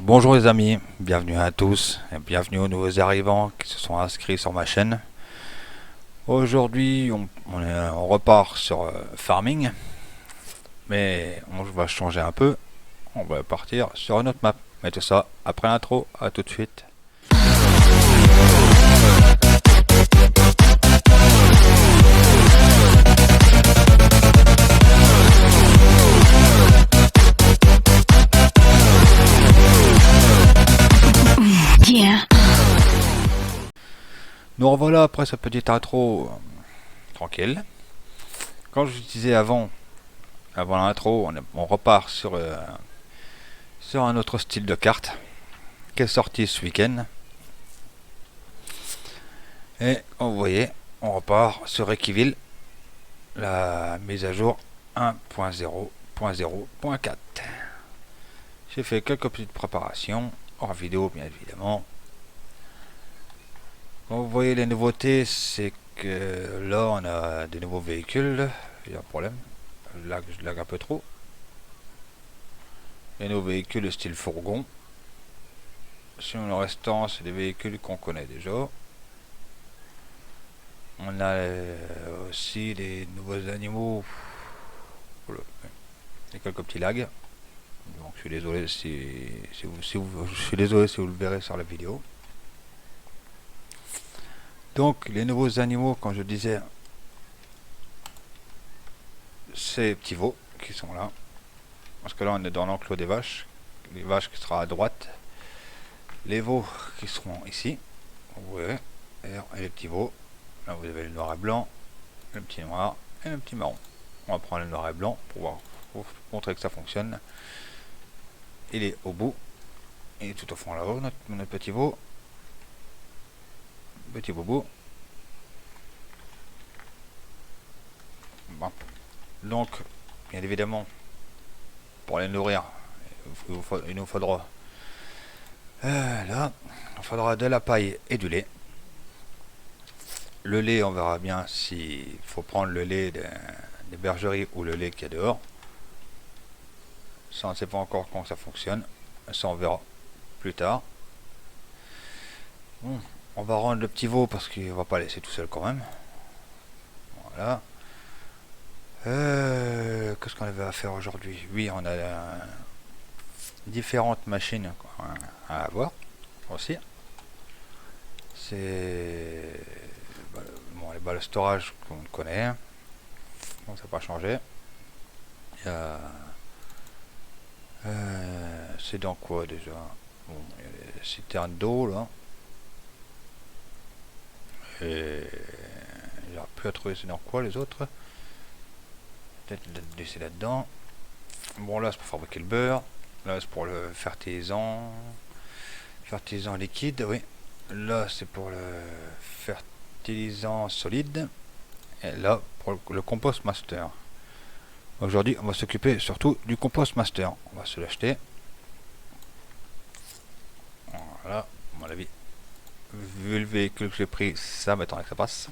Bonjour les amis, bienvenue à tous et bienvenue aux nouveaux arrivants qui se sont inscrits sur ma chaîne. Aujourd'hui on repart sur farming, mais on va changer un peu, on va partir sur une autre map. Mais tout ça après l'intro, à tout de suite. Nous revoilà après cette petite intro tranquille. Comme je disais avant l'intro, on repart sur un autre style de carte qui est sorti ce week-end. Et comme vous voyez, on repart sur Equiville, la mise à jour 1.0.0.4. J'ai fait quelques petites préparations, hors vidéo bien évidemment. Comme vous voyez, les nouveautés, c'est que là on a des nouveaux véhicules. Il y a un problème, je lag un peu trop. Les nouveaux véhicules de style fourgon. Sinon le restant c'est des véhicules qu'on connaît déjà. On a aussi des nouveaux animaux. Il y a quelques petits lags. Donc je suis désolé je suis désolé si vous le verrez sur la vidéo. Donc les nouveaux animaux, comme je disais, ces petits veaux qui sont là. Parce que là on est dans l'enclos des vaches. Les vaches qui seront à droite. Les veaux qui seront ici. Vous voyez. Et les petits veaux. Là vous avez le noir et blanc, le petit noir et le petit marron. On va prendre le noir et blanc pour montrer que ça fonctionne. Il est au bout. Il est tout au fond là-haut, notre petit veau. Petit bobo. Bon. Donc, bien évidemment, pour les nourrir, il nous faudra là, il faudra de la paille et du lait. Le lait, on verra bien s'il faut prendre le lait des bergeries ou le lait qu'il y a dehors. Ça, on ne sait pas encore comment ça fonctionne. Ça, on verra plus tard. Bon, on va rendre le petit veau parce qu'il ne va pas laisser tout seul quand même. Voilà. Qu'est-ce qu'on avait à faire aujourd'hui? Oui, on a différentes machines à avoir aussi. C'est bon, les balles de storage qu'on connaît. Bon, ça n'a pas changé. Il y a c'est dans quoi déjà? Bon, il y a les citernes d'eau là. Et j'ai plus à trouver c'est dans quoi les autres. Peut-être laisser là-dedans. Bon là c'est pour fabriquer le beurre. Là c'est pour le fertilisant. Fertilisant liquide, oui. Là c'est pour le fertilisant solide. Et là pour le compost master. Aujourd'hui on va s'occuper surtout du compost master. On va se l'acheter. Voilà, à mon avis. Vu le véhicule que j'ai pris, ça m'attendrait que ça passe.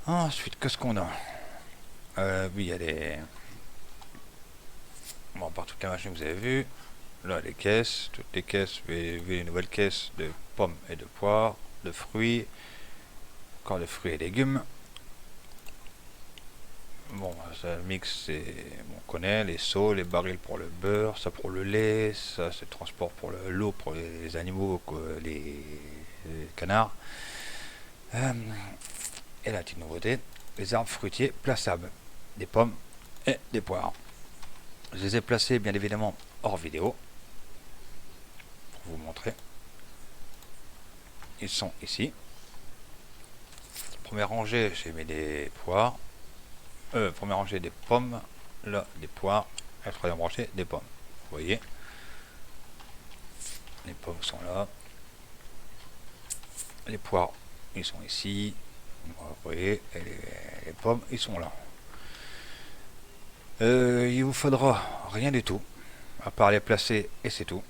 Ensuite, qu'est-ce qu'on a? Oui, il y a des... Bon, par toutes les machines que vous avez vues. Là, les caisses. Toutes les caisses, vous avez vu les nouvelles caisses de pommes et de poires, de fruits. Encore de fruits et légumes. Bon, ça mix, c'est... on connaît les seaux, les barils pour le beurre, ça pour le lait, ça c'est le transport pour l'eau pour les animaux, les canards. Et la petite nouveauté, les arbres fruitiers plaçables, des pommes et des poires. Je les ai placés bien évidemment hors vidéo pour vous montrer. Ils sont ici. Première rangée, j'ai mis des poires. Première rangée des pommes, là des poires, et la troisième rangée des pommes. Vous voyez, les pommes sont là, les poires ils sont ici, vous voyez, et les pommes ils sont là. Il vous faudra rien du tout, à part les placer et c'est tout.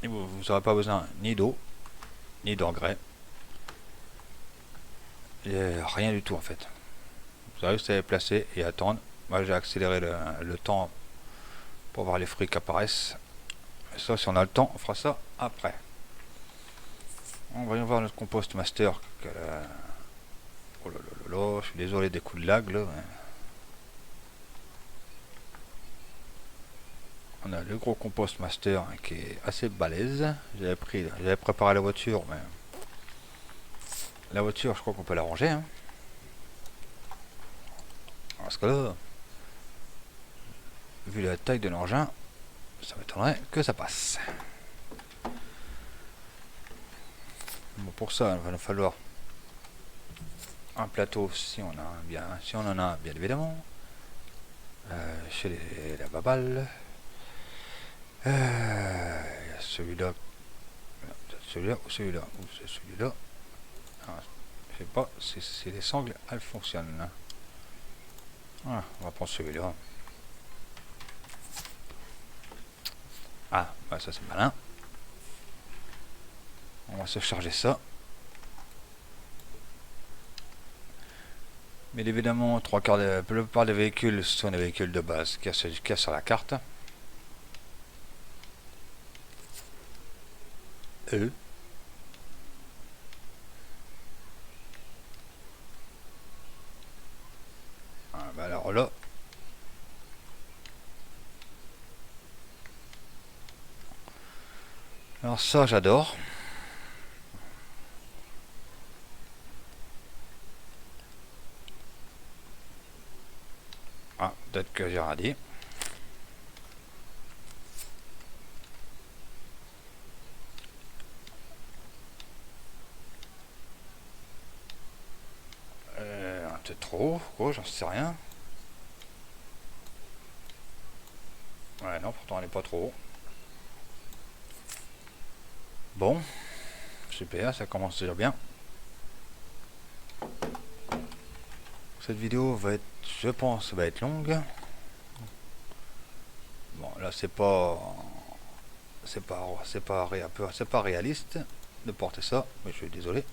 Et vous n'aurez pas besoin ni d'eau, ni d'engrais, rien du tout en fait. Vous avez juste à les placer et attendre. Moi j'ai accéléré le temps pour voir les fruits qui apparaissent. Et ça, si on a le temps, on fera ça après. On va y voir notre compost master. Oh là là là là, je suis désolé des coups de lag là. On a le gros compost master qui est assez balèze. J'avais préparé la voiture, mais la voiture, je crois qu'on peut la ranger. Hein. Parce que là, vu la taille de l'engin, ça m'étonnerait que ça passe. Bon, pour ça, il va nous falloir un plateau si on en a un, bien évidemment. Chez la babale. Celui-là. Celui-là ou celui-là. Ou c'est celui-là. Je sais pas si les sangles elles fonctionnent. Ah, on va prendre celui-là. Ah, bah ça c'est malin. On va se charger ça. Mais évidemment, la plupart des véhicules sont des véhicules de base qu'il y a sur la carte. Ah, bah alors là. Alors ça, j'adore. Ah, peut-être que j'ai rien dit. Peut-être trop, quoi, j'en sais rien. Ouais, non, pourtant elle est pas trop. Bon, super, ça commence déjà bien. Cette vidéo va être, je pense, va être longue. Bon, là c'est pas réaliste de porter ça, mais je suis désolé.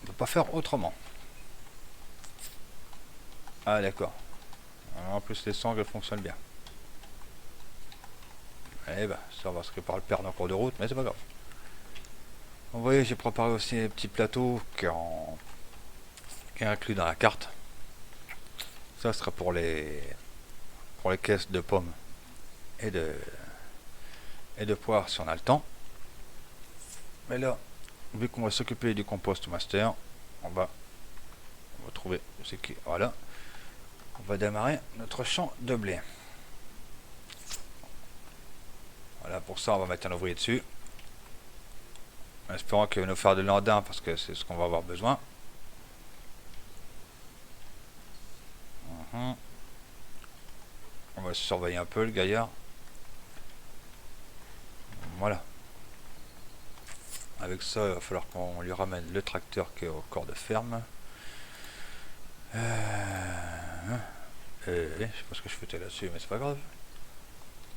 On peut pas faire autrement. Ah d'accord. En plus les sangles fonctionnent bien. Eh ben, ça va se par le perdre en cours de route, mais c'est pas grave. Vous voyez, j'ai préparé aussi un petit plateau qui est inclus dans la carte. Ça sera pour les caisses de pommes et de poires si on a le temps. Mais là, vu qu'on va s'occuper du compost master, on va trouver ce qui, voilà, on va démarrer notre champ de blé. Voilà, pour ça on va mettre un ouvrier dessus, en espérant qu'il va nous faire de l'andin parce que c'est ce qu'on va avoir besoin. On va surveiller un peu le gaillard. Voilà. Avec ça, il va falloir qu'on lui ramène le tracteur qui est au corps de ferme. Je sais pas ce que je foutais là-dessus, mais c'est pas grave.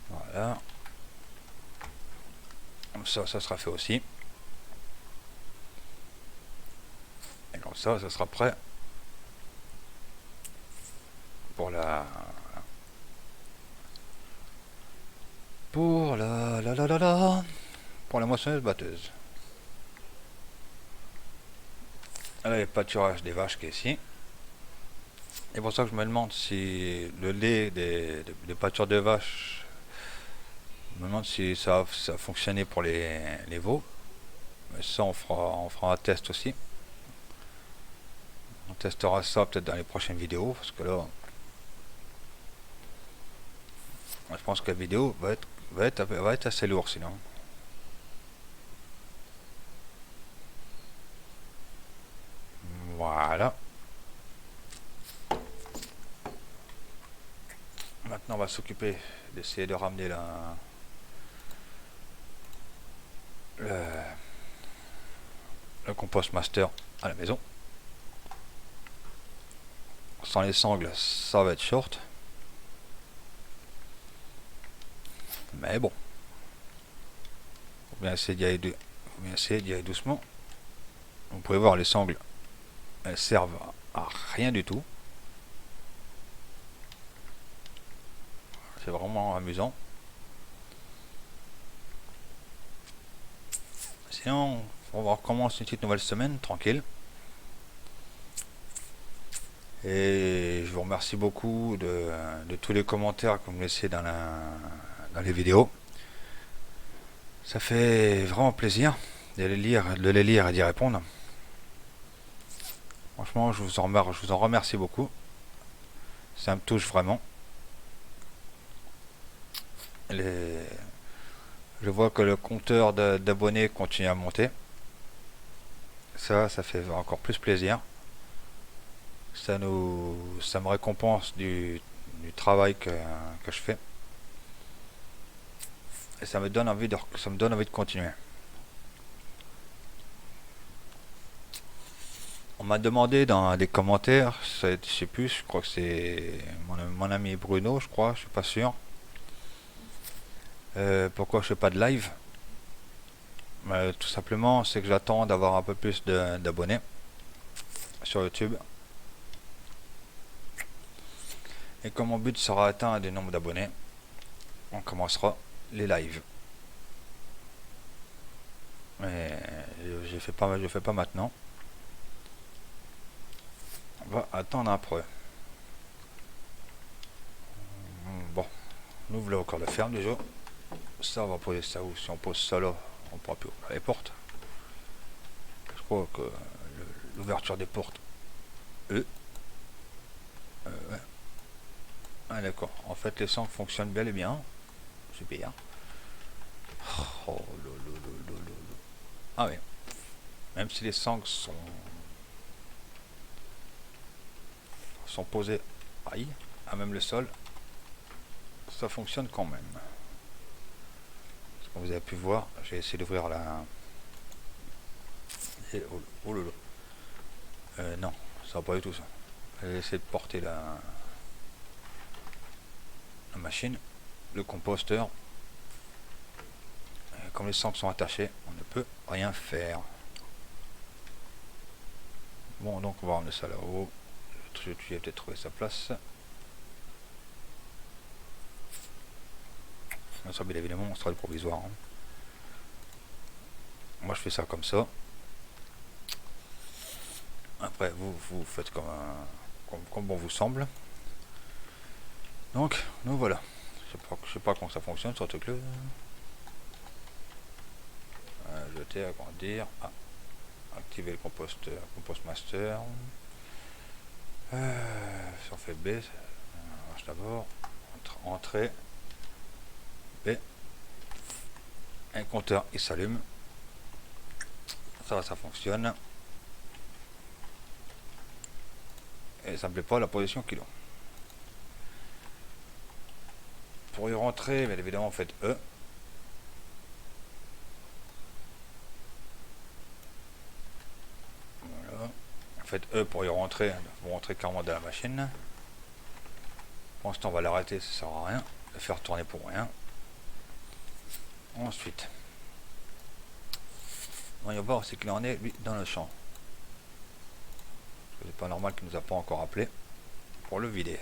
Voilà. Comme ça sera fait aussi. Et comme ça sera prêt pour la moissonneuse batteuse. Là, il y a le pâturage des vaches qui est ici. Et pour ça que je me demande si le lait des pâtures de vaches, je me demande si ça a fonctionné pour les veaux. Mais ça, on fera un test aussi. On testera ça peut-être dans les prochaines vidéos, parce que là, je pense que la vidéo va être assez lourde sinon. Voilà. Maintenant, on va s'occuper d'essayer de ramener le compost master à la maison. Sans les sangles, ça va être short. Mais bon. Faut bien essayer d'y aller doucement. Vous pouvez voir les sangles, elles servent à rien du tout. C'est vraiment amusant. Sinon, on recommence une petite nouvelle semaine, tranquille. Et je vous remercie beaucoup de tous les commentaires que vous me laissez dans les vidéos. Ça fait vraiment plaisir de les lire et d'y répondre. Franchement, je vous en remercie beaucoup. Ça me touche vraiment. Je vois que le compteur d'abonnés continue à monter. Ça fait encore plus plaisir. Ça me récompense du travail que je fais. Et ça me donne envie de continuer. On m'a demandé dans des commentaires, je sais plus, je crois que c'est mon ami Bruno, je crois, je suis pas sûr. Pourquoi je fais pas de live? Tout simplement, c'est que j'attends d'avoir un peu plus d'abonnés sur YouTube. Et quand mon but sera atteint des nombres d'abonnés, on commencera les lives. Mais je fais pas maintenant. On va attendre un peu. Bon, nous voilà encore la ferme déjà. Ça, on va poser ça où? Si on pose ça là, on pourra plus ouvrir les portes. Je crois que l'ouverture des portes. Ouais. Ah d'accord. En fait, les sangles fonctionnent bel et bien. Super. Oh, ah oui. Même si les sangles sont posées, aïe, à même le sol, ça fonctionne quand même. Comme vous avez pu voir, j'ai essayé d'ouvrir la... Oh là là. Non, ça va pas du tout ça. J'ai essayé de porter la machine, le composteur. Et comme les sangles sont attachés, on ne peut rien faire. Bon, donc on va emmener ça là-haut. Je vais peut-être trouver sa place. Ça, bien évidemment, on sera le provisoire. Hein. Moi, je fais ça comme ça. Après, vous faites comme bon vous semble. Donc, nous voilà. Je sais pas comment ça fonctionne sur ce truc-là. Jeter, agrandir. Ah, activer le compost master. Si on fait B, on marche d'abord. Entrée. B. Un compteur, il s'allume. Ça fonctionne. Et ça me plaît pas la position qu'il a. Pour y rentrer, bien évidemment, faites E. Voilà. Faites E pour y rentrer. Vous rentrez carrément dans la machine. Pour l'instant, on va l'arrêter, ça sert à rien. Le faire tourner pour rien. Ensuite, on va voir c'est qu'il en est, lui, dans le champ. C'est pas normal qu'il nous a pas encore appelé pour le vider.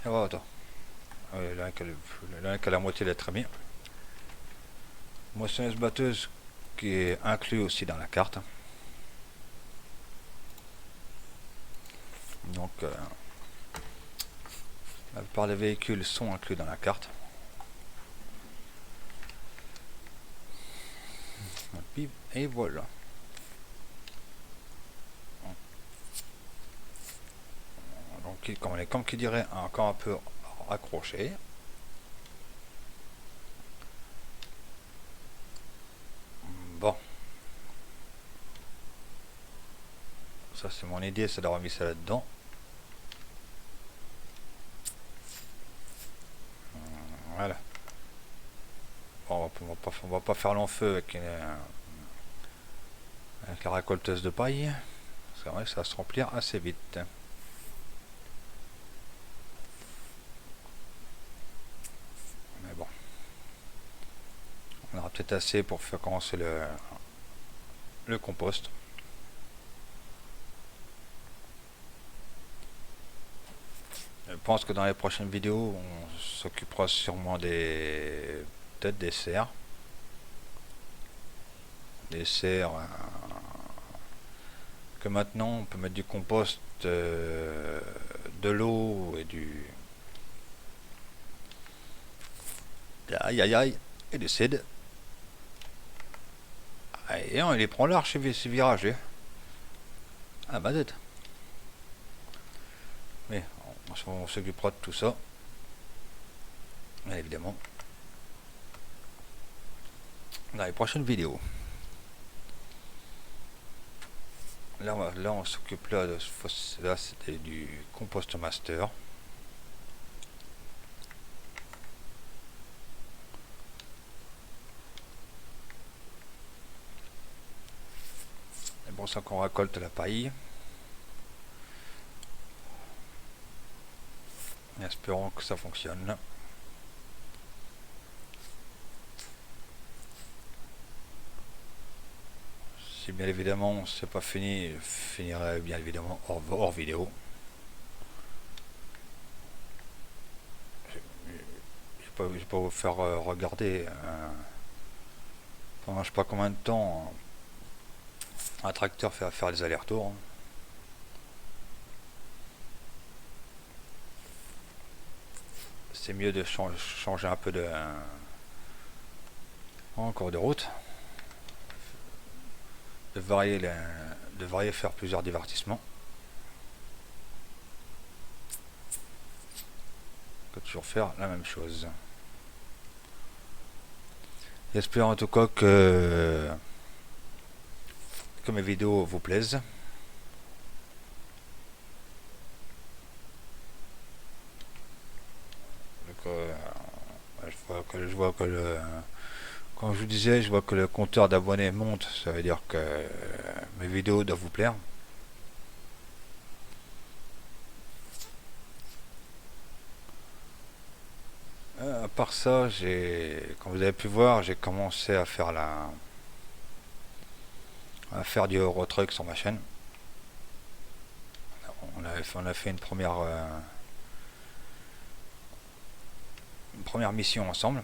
Et voilà, attends. Là, qu'à la moitié d'être mis. Moissonneuse batteuse qui est inclus aussi dans la carte. Donc, la plupart des véhicules sont inclus dans la carte. Et voilà. Donc, comme qui dirait, encore un peu accroché. Bon. Ça, c'est mon idée, c'est d'avoir mis ça là-dedans. Voilà. Bon, on va pas faire long feu avec la récolteuse de paille. C'est vrai que ça va se remplir assez vite. Mais bon. On aura peut-être assez pour faire commencer le compost. Je pense que dans les prochaines vidéos, on s'occupera sûrement peut-être des serres. Des serres que maintenant on peut mettre du compost, de l'eau et du... Aïe aïe aïe, et du cède. Et on les prend large ces virages. Ah bah zut. Mais on s'occupera de tout ça. Bien évidemment. Dans les prochaines vidéos. Là on s'occupe là de là c'était du compost master. C'est pour ça qu'on récolte la paille. Espérons que ça fonctionne. Si bien évidemment c'est pas fini, je finirai bien évidemment hors vidéo. Je vais pas vous faire regarder pendant je sais pas combien de temps un tracteur fait faire des allers-retours. C'est mieux de changer un peu de encore de route, de varier, faire plusieurs divertissements, que toujours faire la même chose. J'espère en tout cas que mes vidéos vous plaisent. Je vois que comme je vous disais, je vois que le compteur d'abonnés monte, ça veut dire que mes vidéos doivent vous plaire. À part ça, comme vous avez pu voir, j'ai commencé à faire du Eurotruck sur ma chaîne. On a fait une première mission ensemble.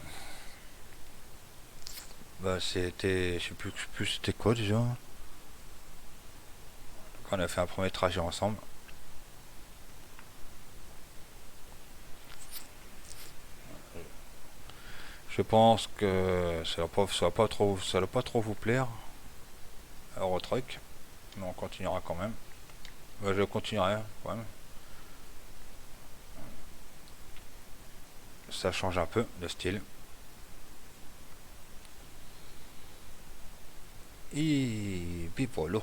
Bah, c'était, je sais plus c'était quoi déjà. Donc, on a fait un premier trajet ensemble. Je pense que ça va pas trop vous plaire, Eurotruck, mais on continuera quand même. Je continuerai quand même. Ça change un peu de style. Et puis voilà.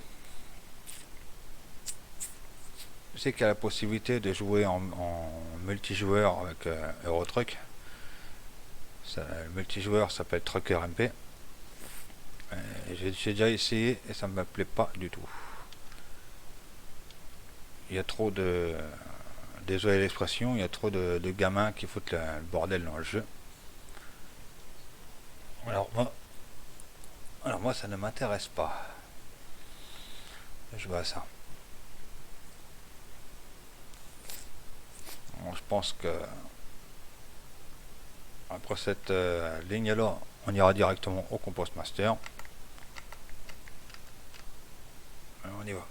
Je sais qu'il y a la possibilité de jouer en multijoueur avec Eurotruck. Le multijoueur s'appelle Trucker MP. J'ai déjà essayé et ça me plaît pas du tout. Il y a trop de... Désolé l'expression, il y a trop de gamins qui foutent le bordel dans le jeu. Alors moi ça ne m'intéresse pas. Je vois ça. Bon, je pense que après cette ligne là, on ira directement au Compost Master. On y va.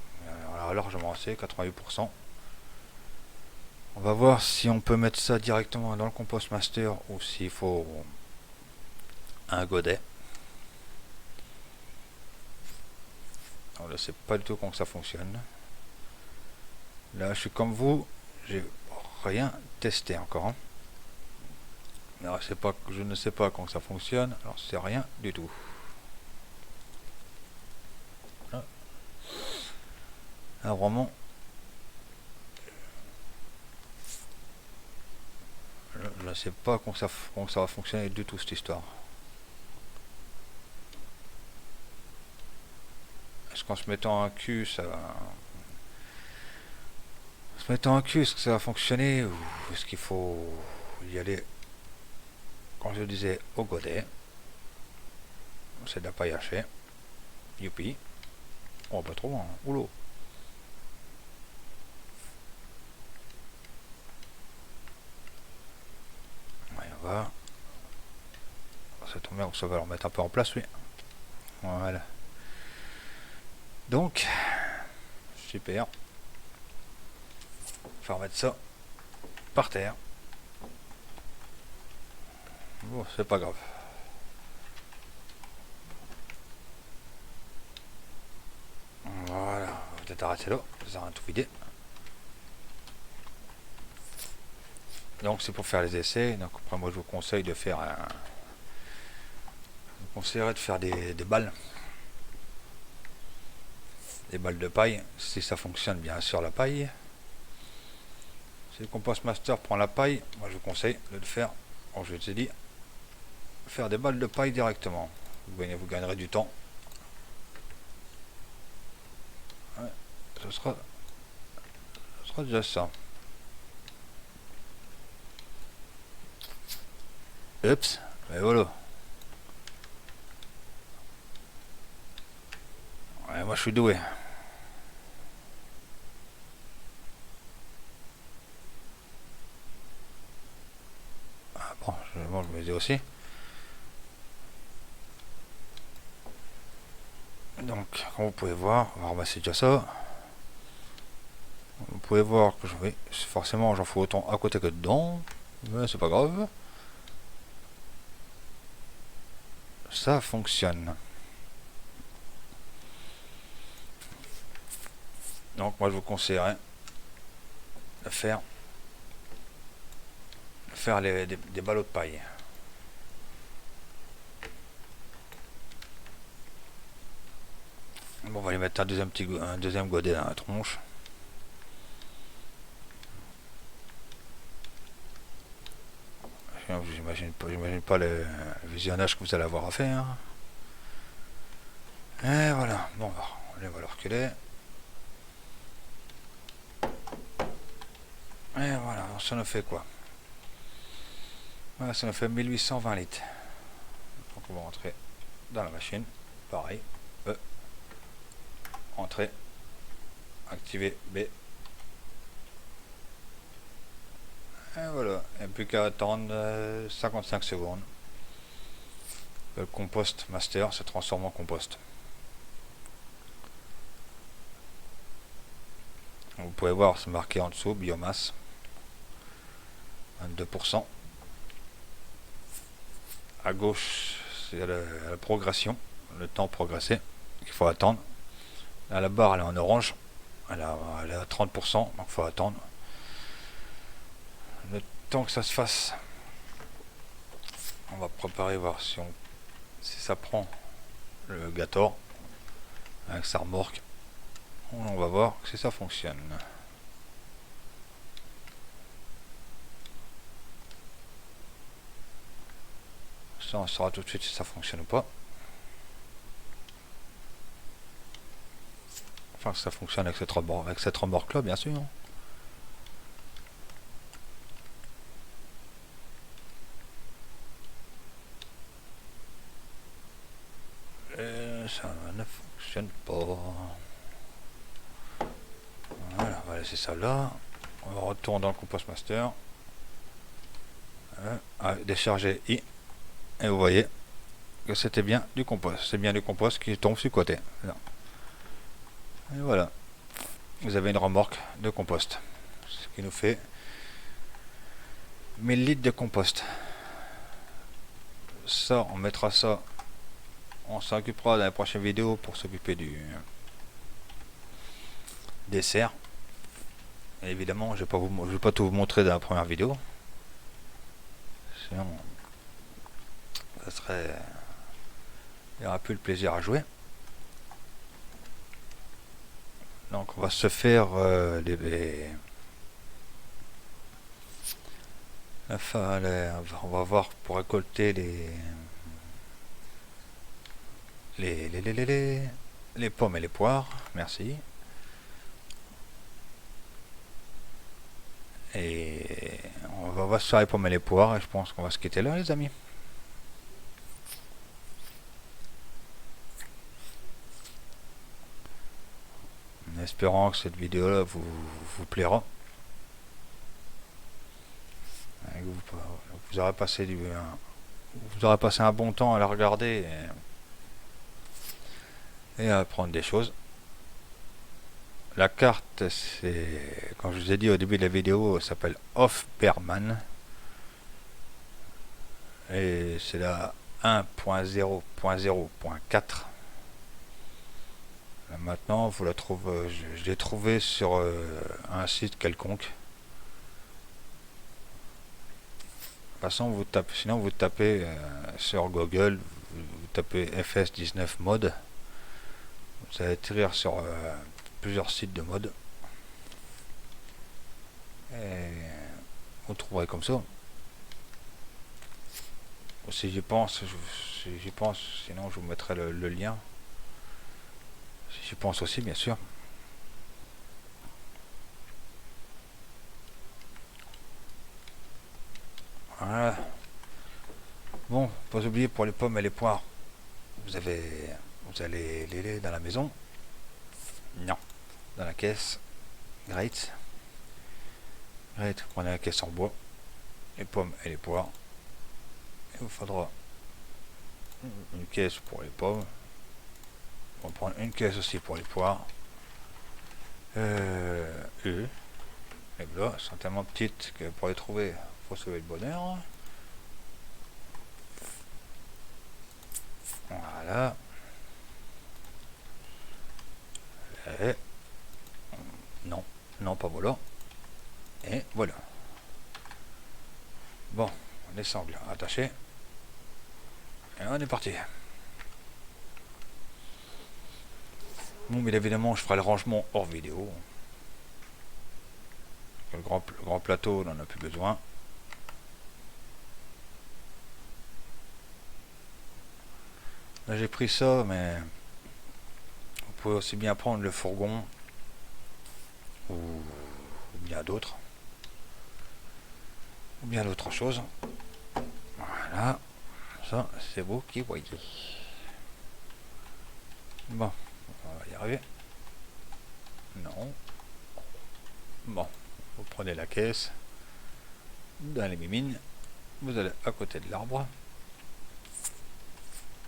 Alors largement assez, 88%. On va voir si on peut mettre ça directement dans le Compost Master ou s'il faut un godet. Alors, je sais pas du tout comment ça fonctionne. Là, je suis comme vous, j'ai rien testé encore. Hein. Alors, je ne sais pas comment ça fonctionne, alors c'est rien du tout. Là, vraiment, je ne sais pas comment ça va fonctionner du tout cette histoire. Est-ce qu'en se mettant un cul, ça va... Se mettant un cul, est-ce que ça va fonctionner ou est-ce qu'il faut y aller, comme je disais, au godet? C'est de la paille hachée. Youpi. Oh, pas trop loin. Oulot. va. Ça tombe bien, ça va le remettre un peu en place, lui. Voilà. Donc, super. Faut remettre ça par terre. Bon, c'est pas grave. Voilà, on va peut-être arrêter là, ça a tout vidé. Donc c'est pour faire les essais. Donc après moi je vous conseille de faire je vous conseillerais de faire des balles. Des balles de paille, si ça fonctionne bien sûr la paille. Si le Compost Master prend la paille, moi je vous conseille de le faire, comme je vous ai dit, faire des balles de paille directement. Vous gagnerez du temps. Ouais, ce sera déjà ça. Oups, et voilà. Ouais, moi je suis doué. Ah, bon, je me dis aussi. Donc, comme vous pouvez voir, on va ramasser déjà ça. Vous pouvez voir que forcément j'en fais autant à côté que dedans, mais c'est pas grave. Ça fonctionne. Donc moi je vous conseillerais de faire des ballots de paille. Bon, on va les mettre un deuxième godet dans la tronche. J'imagine pas le visionnage que vous allez avoir à faire. Et voilà, bon, on va le reculer. Et voilà, ça nous fait quoi? Voilà, ça nous fait 1820 litres. Donc on va rentrer dans la machine, pareil. Entrer, activer B. Et voilà, il n'y a plus qu'à attendre 55 secondes. Le compost master se transforme en compost. Vous pouvez voir, c'est marqué en dessous, biomasse, 22%. À gauche, c'est la progression, le temps progressé qu'il faut attendre. Là, la barre elle est en orange, elle est à 30%, donc il faut attendre. Le temps que ça se fasse, on va préparer, voir si ça prend le Gator avec sa remorque. On va voir si ça fonctionne. Ça, on saura tout de suite si ça fonctionne ou pas. Enfin, que ça fonctionne avec cette remorque là, bien sûr. Et ça ne fonctionne pas. Voilà, on va laisser ça là. On retourne dans le Compost Master. Décharger I. Et vous voyez que c'était bien du compost. C'est bien du compost qui tombe sur le côté. Là. Et voilà. Vous avez une remorque de compost. Ce qui nous fait 1000 litres de compost. Ça, on mettra ça. On s'occupera dans la prochaine vidéo pour s'occuper du dessert. Et évidemment, je vais pas tout vous montrer dans la première vidéo. Sinon, ça serait... il n'y aura plus le plaisir à jouer. Donc on va se faire on va voir pour récolter les pommes et les poires. Merci. Et on va voir sur les pommes et les poires et je pense qu'on va se quitter là, les amis. En espérant que cette vidéo là vous plaira. et que vous aurez passé vous aurez passé un bon temps à la regarder et à apprendre des choses. La carte, c'est, comme je vous ai dit au début de la vidéo, s'appelle Hofberman. Et c'est la 1.0.0.4. Maintenant, vous la trouvez, je l'ai trouvé sur un site quelconque. De toute façon, sinon vous tapez sur Google, vous tapez FS19 mode. Vous allez atterrir sur plusieurs sites de mode. Et vous trouverez comme ça. Si j'y pense, sinon je vous mettrai le lien. Si j'y pense aussi, bien sûr. Voilà. Bon, pas oublier pour les pommes et les poires. Vous allez les dans la maison. Non. Dans la caisse. Great. Great. Vous prenez la caisse en bois. Les pommes et les poires. Il vous faudra une caisse pour les pommes. On va prendre une caisse aussi pour les poires. Et voilà, elles sont tellement petites que pour les trouver, il faut sauver le bonheur. Voilà. Et non, non, pas voilà. Et voilà. Bon, les sangles attachées. Et on est parti. Bon, mais évidemment, je ferai le rangement hors vidéo. Le grand plateau, on n'en a plus besoin. Là, j'ai pris ça, mais vous pouvez aussi bien prendre le fourgon ou bien d'autres. Ou bien d'autres choses. Voilà. Ça, c'est vous qui voyez. Bon, on va y arriver. Non. Bon, vous prenez la caisse. Dans les mimines. Vous allez à côté de l'arbre.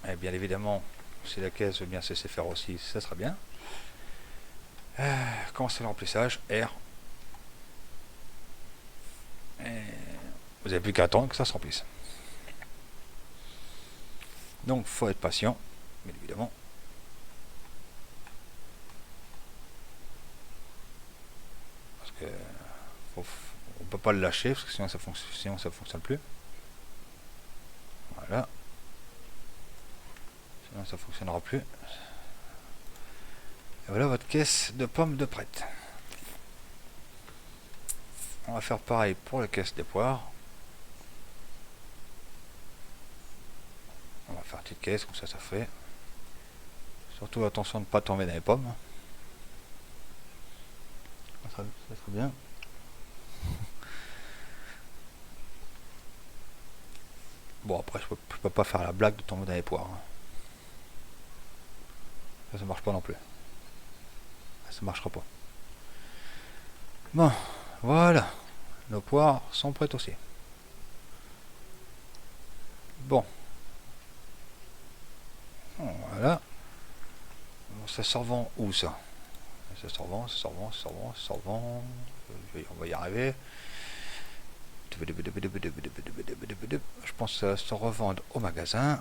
Et bien évidemment, si la caisse veut bien se laisser faire aussi, ça sera bien. Commencez le remplissage. R. Et vous n'avez plus qu'à attendre que ça se remplisse. Donc, faut être patient, bien évidemment. Parce que on peut pas le lâcher, parce que sinon ça fonctionne plus. Voilà. Sinon ça fonctionnera plus. Et voilà votre caisse de pommes de prête. On va faire pareil pour la caisse des poires. On va faire une petite caisse, comme ça fait. Surtout attention de ne pas tomber dans les pommes. Ça serait bien. Bon, après je peux pas faire la blague de tomber dans les poires. Ça marche pas non plus. Ça marchera pas. Bon, voilà. Nos poires sont prêtes aussi. Bon. Voilà. Ça se revend où ça? Ça se revend. On va y arriver. Je pense que ça se revend au magasin.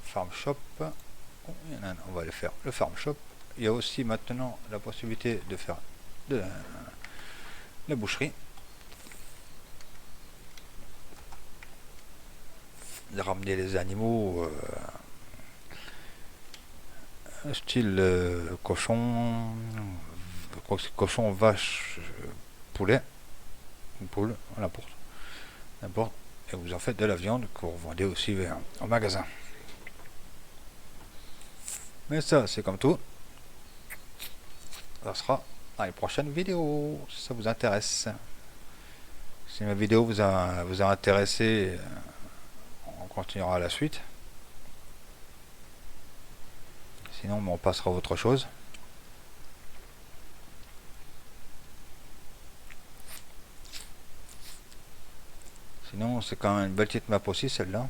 Farm Shop. On va le faire. Le Farm Shop. Il y a aussi maintenant la possibilité de faire de la boucherie. De ramener les animaux style cochon, cochon, vache, poulet, poule, n'importe. Et vous en faites de la viande que vous vendez aussi en magasin. Mais ça, c'est comme tout. Ça sera dans les prochaines vidéos, si ça vous intéresse. Si ma vidéo vous a intéressé, on continuera la suite. Sinon, on passera à autre chose. Sinon, c'est quand même une belle petite map aussi, celle-là.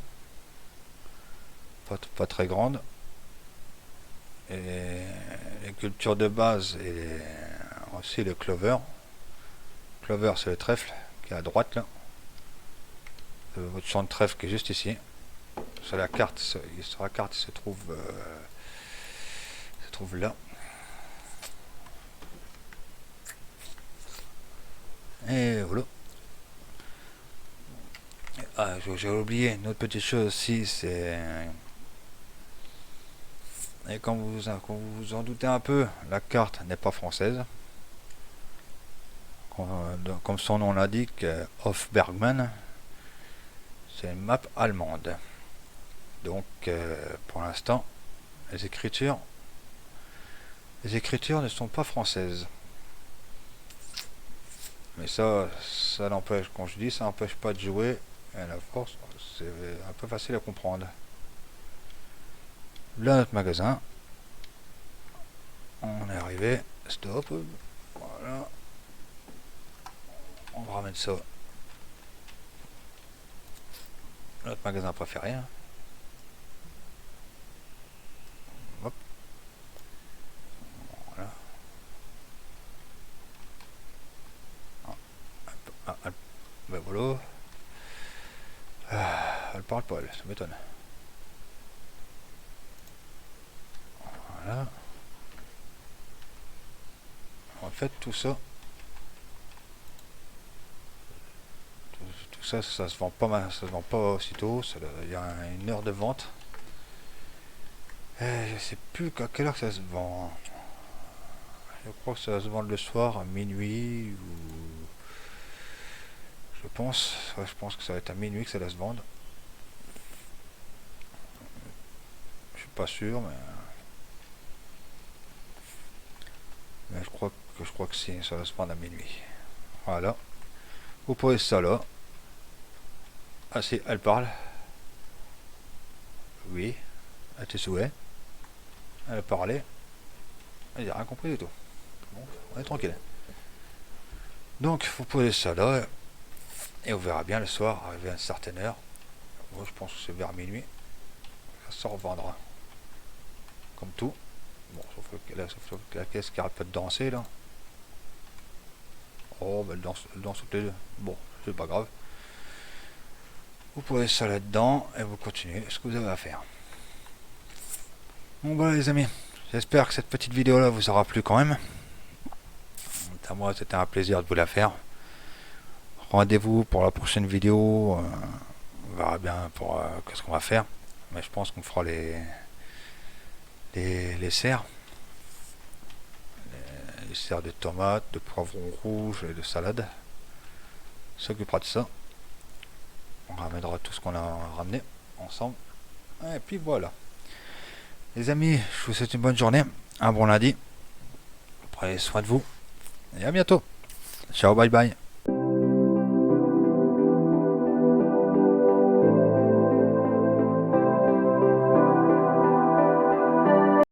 Pas très grande. Et les cultures de base et aussi le clover. Clover, c'est le trèfle qui est à droite là. Votre champ de trèfle qui est juste ici. Sur la carte, il se trouve là. Et voilà. Ah, j'ai oublié une autre petite chose aussi, c'est... Et quand vous en doutez un peu, la carte n'est pas française. Comme son nom l'indique, Off Bergman, c'est une map allemande. Donc, pour l'instant, les écritures ne sont pas françaises. Mais ça n'empêche, quand je dis, ça n'empêche pas de jouer. Et à la force, c'est un peu facile à comprendre. Là, notre magasin. On est arrivé. Stop. Voilà. On va remettre ça. Notre magasin préféré. Hein. Hop. Voilà. Ben voilà. Elle parle pas, ça m'étonne. Voilà. En fait, tout ça, ça se vend pas mal, ça se vend pas aussitôt. Il y a une heure de vente. Je sais plus à quelle heure ça se vend. Je crois que ça se vend le soir à minuit ou je pense que ça va être à minuit que ça va se vendre. Je suis pas sûr, mais je crois que si ça va se vendre à minuit. Voilà. Vous posez ça là. Ah si, elle parle. Oui. À tes souhaits. Elle a parlé. Elle n'a rien compris du tout. Bon, on est tranquille. Donc, vous posez ça là. Et on verra bien le soir, arrivé à une certaine heure. Moi, je pense que c'est vers minuit. Ça se revendra. Comme tout. Bon, sauf que la caisse qui arrête pas de danser là. Oh, bah, elle danse toutes les deux. Bon, c'est pas grave. Vous posez ça là-dedans et vous continuez ce que vous avez à faire. Bon, voilà les amis. J'espère que cette petite vidéo là vous aura plu quand même. À moi, c'était un plaisir de vous la faire. Rendez-vous pour la prochaine vidéo. On verra bien pour qu'est-ce qu'on va faire. Mais je pense qu'on fera les serres. Les serres de tomates, de poivrons rouges et de salade. On s'occupera de ça. On ramènera tout ce qu'on a ramené ensemble. Et puis voilà. Les amis, je vous souhaite une bonne journée. Un bon lundi. Prenez soin de vous. Et à bientôt. Ciao, bye bye.